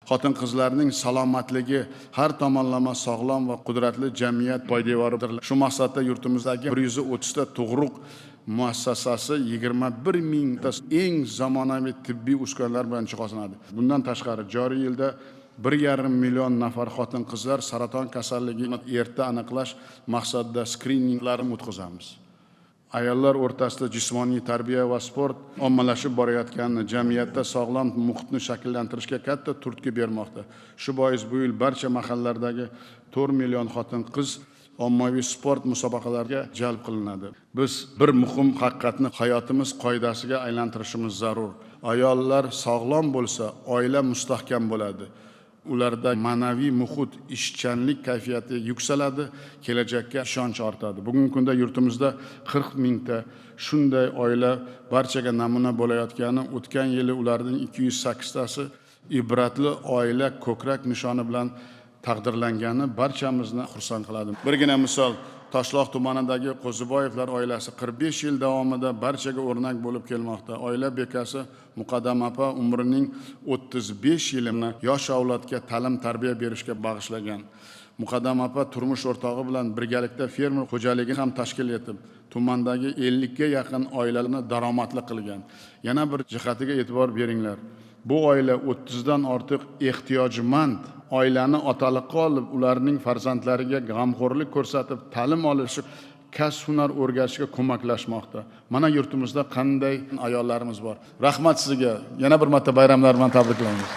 Xotin-qizlarning salomatligi, har tomonlama sog'lom va qudratli jamiyat poydevoridir. Shu maqsadda yurtimizdagi 130 ta tug'ruq muassasasi 21 mingta eng zamonaviy tibbiy uskunalar bilan jihozlanadi. Bundan tashqari joriy yilda 1,5 million nafar xotin-qizlar saraton kasalligini erta aniqlash maqsadida skrininglarni o'tkazamiz. Ayollar o'rtasida jismoniy tarbiya va sport ommalashib borayotganini, jamiyatda sog'lom muhitni shakllantirishga katta turtki bermoqda. Shu bois bu yil barcha mahallalardagi 4 million xotin-qiz ommaviy sport musobaqalariga jalb qilinadi. Biz bir muhim haqiqatni hayotimiz qoidasiga aylantirishimiz zarur. Ayollar sog'lom bo'lsa, oila mustahkam bo'ladi. Ularda ma'naviy muhit, ishchanlik kayfiyati yuksaladi, kelajakka ishonch ortadi. Bugungi kunda yurtimizda 40 mingta shunday oila barchaga namuna bo'layotgani, o'tgan yili ularning 208 tasi ibratli oila ko'krak nishoni bilan taqdirlangani barchamizni xursand qiladi. Birgina misol, Toshloq tumanidagi Qo'ziboyevlar oilasi 45 yil davomida barchaga o'rnak bo'lib kelmoqda. Oila bekasi Muqaddam opa umrining 35 yilini yosh avlodga ta'lim-tarbiya berishga bag'ishlagan. Muqaddam opa turmush o'rtog'i bilan birgalikda fermer xo'jaligini ham tashkil etib, tumandagi 50 ga yaqin oilalarni daromadli qilgan. Yana bir jihatiga e'tibor beringlar. Bu oila 30 dan ortiq ehtiyojmand oilani otaliqqa olib, ularning farzandlariga g'amxo'rlik ko'rsatib, ta'lim olishi, kasb-hunar o'rgatishga ko'maklashmoqda. Mana yurtimizda qanday ayollarimiz bor. Rahmat sizga. Yana bir marta bayramlar bilan tabriklaymiz.